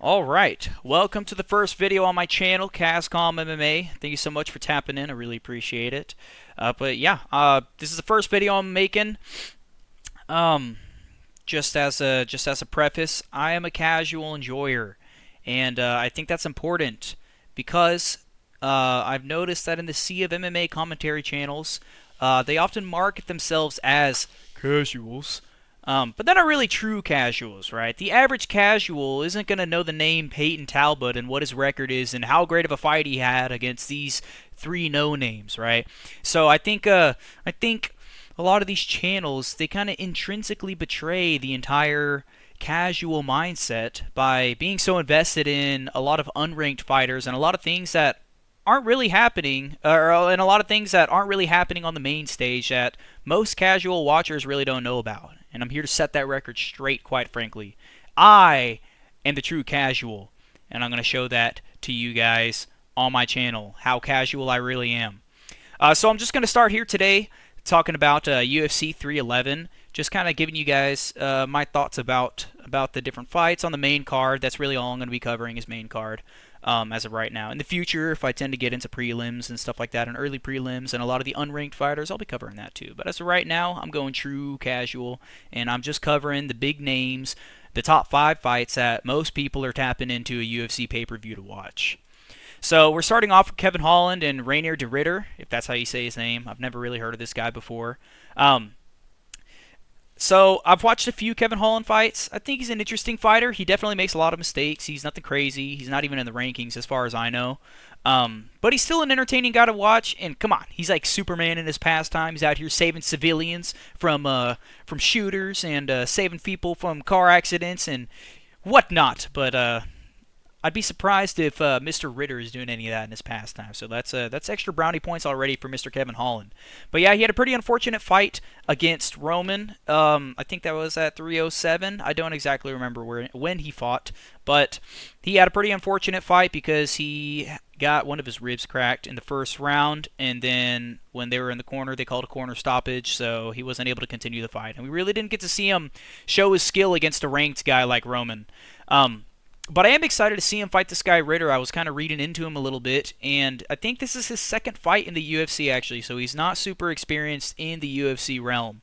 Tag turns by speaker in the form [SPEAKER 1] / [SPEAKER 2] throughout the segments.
[SPEAKER 1] Alright, welcome to the first video on my channel, Cascom MMA. Thank you so much for tapping in, I really appreciate it. This is the first video I'm making. Um, just as a preface, I am a casual enjoyer, and I think that's important because I've noticed that in the sea of MMA commentary channels, they often market themselves as casuals. But they're not really true casuals, right? The average casual isn't going to know the name Peyton Talbot and what his record is and how great of a fight he had against these three no-names, right? So I think a lot of these channels, they kind of intrinsically betray the entire casual mindset by being so invested in a lot of unranked fighters and a lot of things that aren't really happening, and a lot of things that aren't really happening on the main stage that most casual watchers really don't know about. And I'm here to set that record straight, quite frankly. I am the true casual, and I'm going to show that to you guys on my channel, how casual I really am. So I'm just going to start here today talking about UFC 311, just kind of giving you guys my thoughts about the different fights on the main card. That's really all I'm going to be covering is main card. As of right now. In the future, if I tend to get into prelims and stuff like that, and early prelims, and a lot of the unranked fighters, I'll be covering that too. But as of right now, I'm going true casual, and I'm just covering the big names, the top 5 fights that most people are tapping into a UFC pay-per-view to watch. So we're starting off with Kevin Holland and Rainier de Ridder, if that's how you say his name. I've never really heard of this guy before. So I've watched a few Kevin Holland fights. I think he's an interesting fighter. He definitely makes a lot of mistakes. He's nothing crazy. He's not even in the rankings as far as I know. But he's still an entertaining guy to watch. And come on, he's like Superman in his pastime. He's out here saving civilians from shooters and saving people from car accidents and whatnot. But I'd be surprised if Mr. Ritter is doing any of that in his pastime. So that's extra brownie points already for Mr. Kevin Holland. But yeah, he had a pretty unfortunate fight against Roman. I think that was at 307. I don't exactly remember when he fought, but he had a pretty unfortunate fight because he got one of his ribs cracked in the first round, and then when they were in the corner, they called a corner stoppage, so he wasn't able to continue the fight. And we really didn't get to see him show his skill against a ranked guy like Roman. But I am excited to see him fight this guy Ritter. I was kind of reading into him a little bit, and I think this is his second fight in the UFC actually, so he's not super experienced in the UFC realm.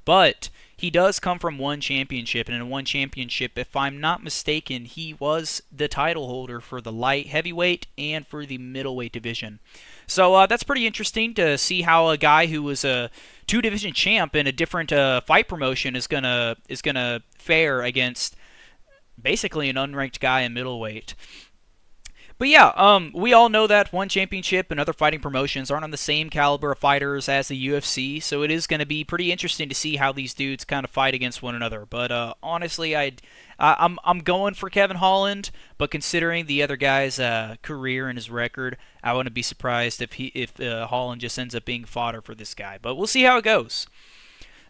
[SPEAKER 1] But he does come from one championship, and in one championship, if I'm not mistaken, he was the title holder for the light heavyweight and for the middleweight division. So that's pretty interesting to see how a guy who was a two-division champ in a different fight promotion is gonna fare against basically an unranked guy in middleweight. But yeah, we all know that one championship and other fighting promotions aren't on the same caliber of fighters as the UFC, so it is going to be pretty interesting to see how these dudes kind of fight against one another. But honestly, I'm going for Kevin Holland, but considering the other guy's career and his record, I wouldn't be surprised if Holland just ends up being fodder for this guy. But we'll see how it goes.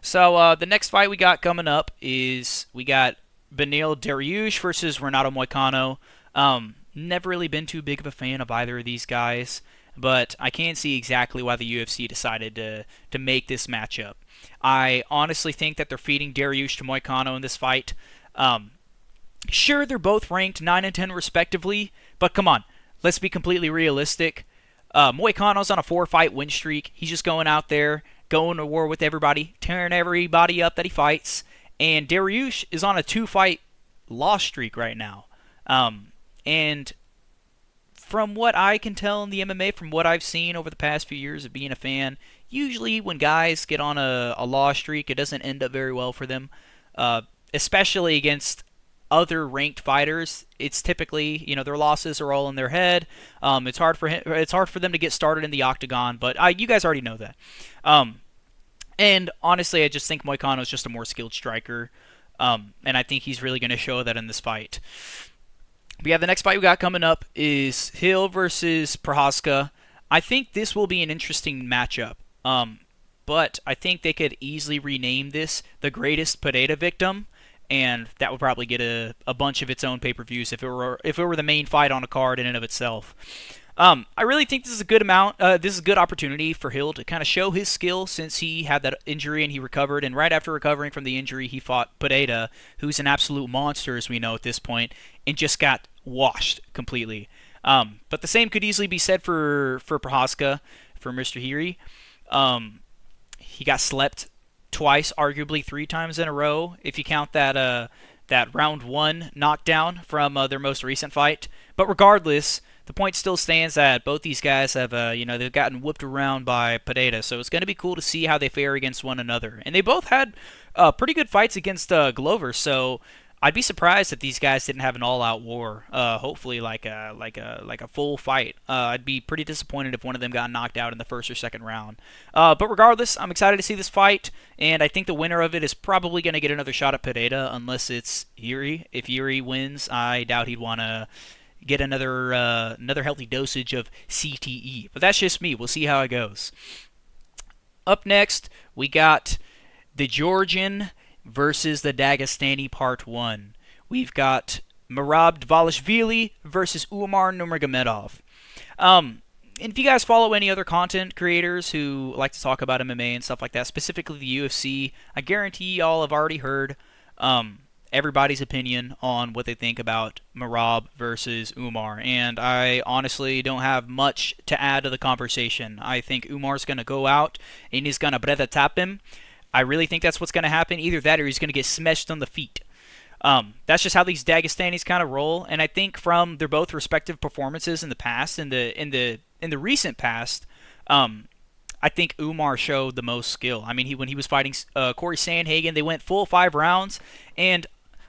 [SPEAKER 1] So the next fight we got coming up is we got Beneil Dariush versus Renato Moicano. Never really been too big of a fan of either of these guys, but I can see exactly why the UFC decided to make this matchup. I honestly think that they're feeding Dariush to Moicano in this fight. Sure, they're both ranked 9 and 10 respectively, but come on, let's be completely realistic. Moicano's on a 4-fight win streak. He's just going out there, going to war with everybody, tearing everybody up that he fights. And Dariush is on a 2-fight loss streak right now. And from what I can tell in the MMA, from what I've seen over the past few years of being a fan, usually when guys get on a loss streak, it doesn't end up very well for them. Especially against other ranked fighters, it's typically, their losses are all in their head. It's hard for them to get started in the octagon, but you guys already know that. And honestly, I just think Moicano is just a more skilled striker, and I think he's really going to show that in this fight. But yeah, the next fight we got coming up is Hill versus Prochazka. I think this will be an interesting matchup, but I think they could easily rename this the Greatest Pineda Victim, and that would probably get a bunch of its own pay-per-views if it were the main fight on a card in and of itself. I really think this is a good this is a good opportunity for Hill to kind of show his skill since he had that injury and he recovered. And right after recovering from the injury, he fought Pineda, who's an absolute monster, as we know at this point, and just got washed completely. But the same could easily be said for Prohaska, for Mr. Hiri. He got slept twice, arguably 3 times in a row, if you count that round one knockdown from their most recent fight. But regardless, the point still stands that both these guys have, they've gotten whooped around by Pereira. So it's going to be cool to see how they fare against one another. And they both had pretty good fights against Glover. So I'd be surprised if these guys didn't have an all-out war. Hopefully, like a full fight. I'd be pretty disappointed if one of them got knocked out in the first or second round. But regardless, I'm excited to see this fight, and I think the winner of it is probably going to get another shot at Pereira, unless it's Yuri. If Yuri wins, I doubt he'd want to get another healthy dosage of CTE. But that's just me. We'll see how it goes. Up next, we got the Georgian versus the Dagestani Part 1. We've got Merab Dvalishvili versus Umar Nurmagomedov. And if you guys follow any other content creators who like to talk about MMA and stuff like that, specifically the UFC, I guarantee y'all have already heard everybody's opinion on what they think about Merab versus Umar. And I honestly don't have much to add to the conversation. I think Umar's going to go out and he's going to brother tap him. I really think that's what's going to happen. Either that or he's going to get smashed on the feet. That's just how these Dagestanis kind of roll. And I think from their both respective performances in the past, in the recent past, I think Umar showed the most skill. I mean, when he was fighting Corey Sandhagen, they went full 5 rounds, and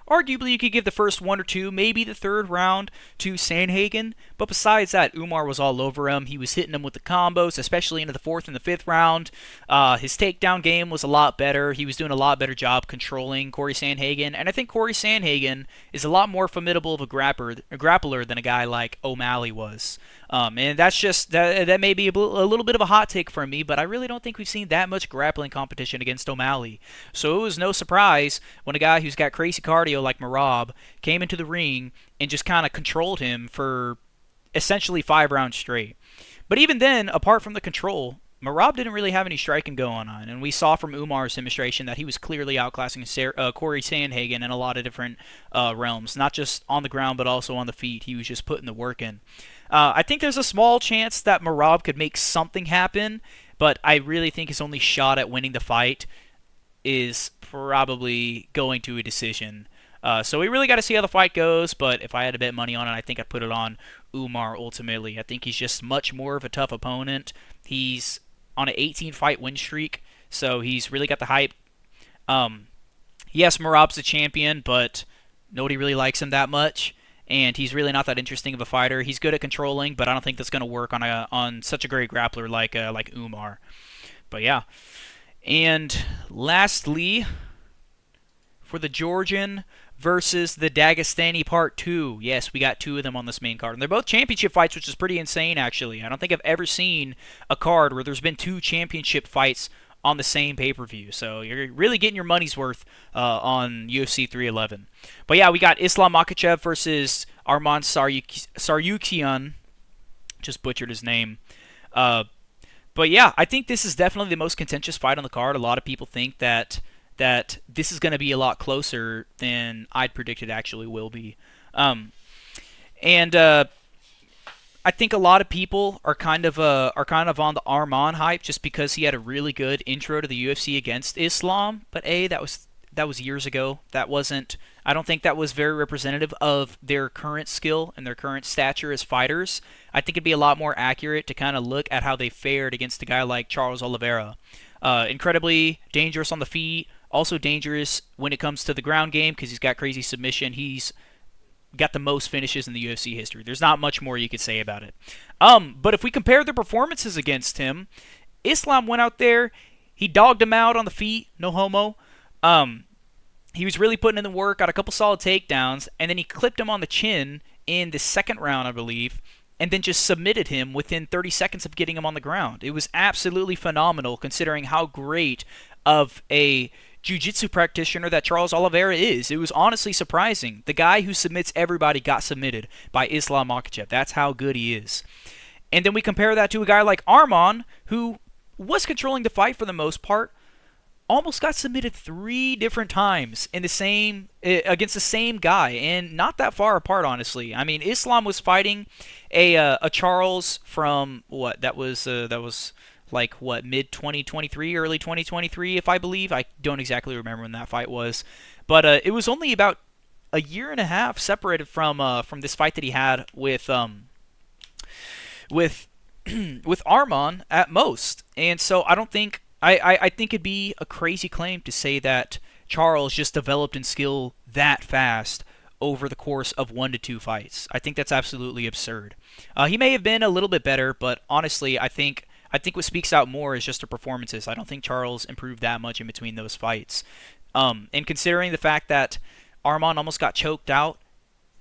[SPEAKER 1] arguably you could give the first 1 or 2, maybe the third round to Sandhagen, but besides that, Umar was all over him. He was hitting him with the combos, especially into the 4th and the 5th round. His takedown game was a lot better. He was doing a lot better job controlling Corey Sandhagen, and I think Corey Sandhagen is a lot more formidable of a grappler than a guy like O'Malley was. And that's just that may be a little bit of a hot take from me, but I really don't think we've seen that much grappling competition against O'Malley. So it was no surprise when a guy who's got crazy cardio like Merab came into the ring and just kind of controlled him for essentially 5 rounds straight. But even then, apart from the control, Merab didn't really have any striking going on, and we saw from Umar's demonstration that he was clearly outclassing Corey Sandhagen in a lot of different realms, not just on the ground but also on the feet. He was just putting the work in. I think there's a small chance that Merab could make something happen, but I really think his only shot at winning the fight is probably going to a decision. So we really got to see how the fight goes, but if I had to bet money on it, I think I'd put it on Umar ultimately. I think he's just much more of a tough opponent. He's on an 18-fight win streak, so he's really got the hype. Yes, Merab's the champion, but nobody really likes him that much, and he's really not that interesting of a fighter. He's good at controlling, but I don't think that's going to work on such a great grappler like Umar. But yeah. And lastly, for the Georgian versus the Dagestani Part 2. Yes, we got 2 of them on this main card. And they're both championship fights, which is pretty insane, actually. I don't think I've ever seen a card where there's been 2 championship fights on the same pay-per-view. So you're really getting your money's worth on UFC 311. But yeah, we got Islam Makhachev versus Arman Tsarukyan. Just butchered his name. But yeah, I think this is definitely the most contentious fight on the card. A lot of people think that this is going to be a lot closer than I'd predict it actually will be. I think a lot of people are kind of on the Arman hype just because he had a really good intro to the UFC against Islam. But that was years ago. I don't think that was very representative of their current skill and their current stature as fighters. I think it'd be a lot more accurate to kind of look at how they fared against a guy like Charles Oliveira. Incredibly dangerous on the feet, also dangerous when it comes to the ground game because he's got crazy submission. He's got the most finishes in the UFC history. There's not much more you could say about it. But if we compare the performances against him, Islam went out there, he dogged him out on the feet, no homo. He was really putting in the work, got a couple solid takedowns, and then he clipped him on the chin in the second round, I believe, and then just submitted him within 30 seconds of getting him on the ground. It was absolutely phenomenal considering how great of a jiu-jitsu practitioner that Charles Oliveira is. It was honestly surprising. The guy who submits everybody got submitted by Islam Makhachev. That's how good he is. And then we compare that to a guy like Arman, who was controlling the fight for the most part, almost got submitted 3 different times in the same against the same guy, and not that far apart, honestly. I mean, Islam was fighting a Charles from that was like what, mid 2023, early 2023, if I believe. I don't exactly remember when that fight was, but it was only about a year and a half separated from this fight that he had with with Arman at most. And so I don't think I think it'd be a crazy claim to say that Charles just developed in skill that fast over the course of 1 to 2 fights. I think that's absolutely absurd. He may have been a little bit better, but honestly, I think what speaks out more is just the performances. I don't think Charles improved that much in between those fights. And considering the fact that Arman almost got choked out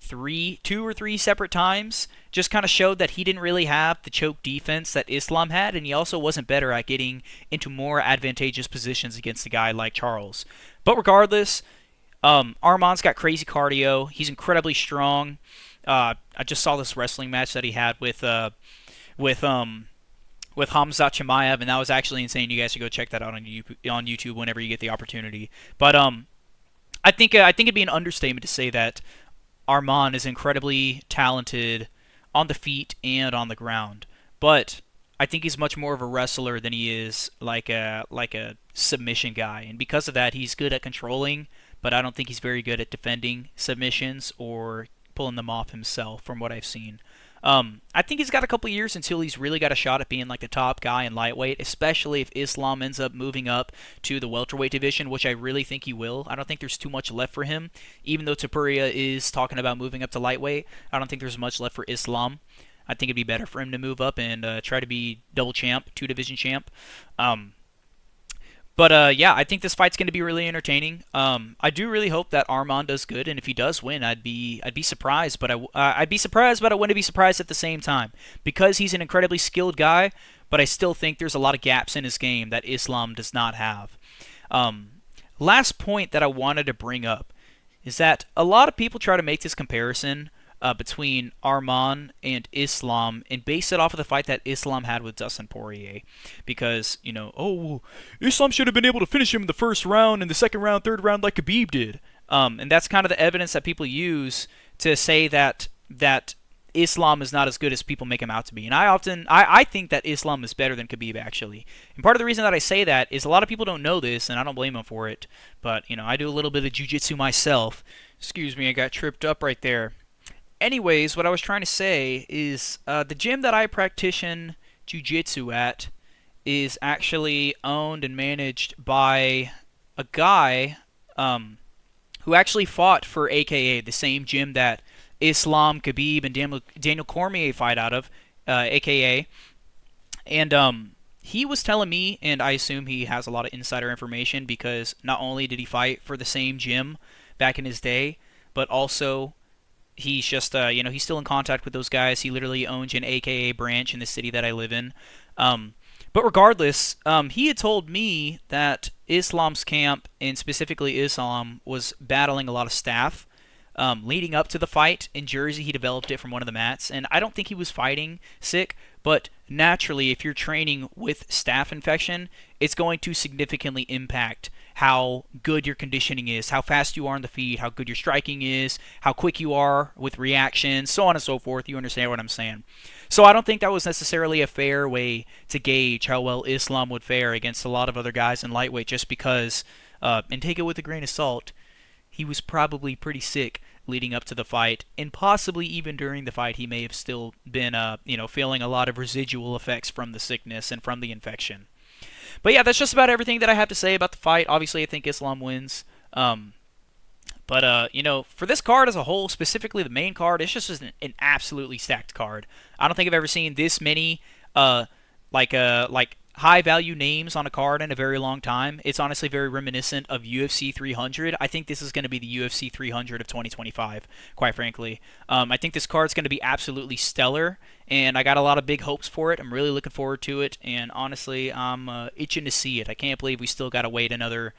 [SPEAKER 1] 2 or 3 separate times, just kind of showed that he didn't really have the choke defense that Islam had, and he also wasn't better at getting into more advantageous positions against a guy like Charles. But regardless, Arman's got crazy cardio. He's incredibly strong. I just saw this wrestling match that he had with with Hamzat Chimaev, and that was actually insane. You guys should go check that out on YouTube whenever you get the opportunity. But I think it'd be an understatement to say that Arman is incredibly talented on the feet and on the ground, but I think he's much more of a wrestler than he is like a submission guy, and because of that, he's good at controlling, but I don't think he's very good at defending submissions or pulling them off himself, from what I've seen. I think he's got a couple years until he's really got a shot at being like the top guy in lightweight, especially if Islam ends up moving up to the welterweight division, which I really think he will. I don't think there's too much left for him, even though Topuria is talking about moving up to lightweight. I don't think there's much left for Islam. I think it'd be better for him to move up and try to be double champ, 2 division champ. Um, but yeah, I think this fight's going to be really entertaining. I do really hope that Arman does good, and if he does win, I'd be surprised. But I'd be surprised, but I wouldn't be surprised at the same time, because he's an incredibly skilled guy. But I still think there's a lot of gaps in his game that Islam does not have. Um, Last point that I wanted to bring up is that a lot of people try to make this comparison between Arman and Islam and base it off of the fight that Islam had with Dustin Poirier. Because, oh, well, Islam should have been able to finish him in the first round, in the second round, third round, like Khabib did. And that's kind of the evidence that people use to say that Islam is not as good as people make him out to be. And I think that Islam is better than Khabib, actually. And part of the reason that I say that is a lot of people don't know this, and I don't blame them for it. But, I do a little bit of jiu-jitsu myself. Excuse me, I got tripped up right there. Anyways, what I was trying to say is the gym that I practice jiu-jitsu at is actually owned and managed by a guy who actually fought for AKA, the same gym that Islam, Khabib, and Daniel Cormier fight out of, AKA. And he was telling me, and I assume he has a lot of insider information, because not only did he fight for the same gym back in his day, but also he's just, he's still in contact with those guys. He literally owns an AKA branch in the city that I live in. But regardless, he had told me that Islam's camp, and specifically Islam, was battling a lot of staph. Leading up to the fight in Jersey, he developed it from one of the mats, and I don't think he was fighting sick, but naturally, if you're training with staph infection, it's going to significantly impact how good your conditioning is, how fast you are on the feet, how good your striking is, how quick you are with reactions, so on and so forth. You understand what I'm saying. So I don't think that was necessarily a fair way to gauge how well Islam would fare against a lot of other guys in lightweight, just because, and take it with a grain of salt, he was probably pretty sick leading up to the fight, and possibly even during the fight he may have still been feeling a lot of residual effects from the sickness and from the infection. But yeah, that's just about everything that I have to say about the fight. Obviously, I think Islam wins. But for this card as a whole, specifically the main card, it's just an absolutely stacked card. I don't think I've ever seen this many like high value names on a card in a very long time. It's honestly very reminiscent of UFC 300. I think this is going to be the UFC 300 of 2025, quite frankly. I think this card's going to be absolutely stellar, and I got a lot of big hopes for it. I'm really looking forward to it, and honestly, I'm itching to see it. I can't believe we still got to wait another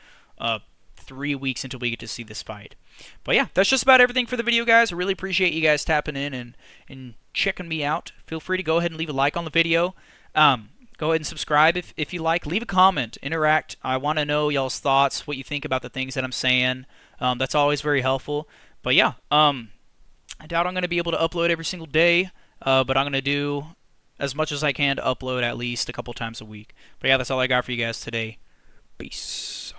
[SPEAKER 1] 3 weeks until we get to see this fight. But yeah, that's just about everything for the video, guys. I really appreciate you guys tapping in and checking me out. Feel free to go ahead and leave a like on the video. Go ahead and subscribe if you like. Leave a comment. Interact. I want to know y'all's thoughts, what you think about the things that I'm saying. That's always very helpful. But yeah, I doubt I'm going to be able to upload every single day, but I'm going to do as much as I can to upload at least a couple times a week. But yeah, that's all I got for you guys today. Peace.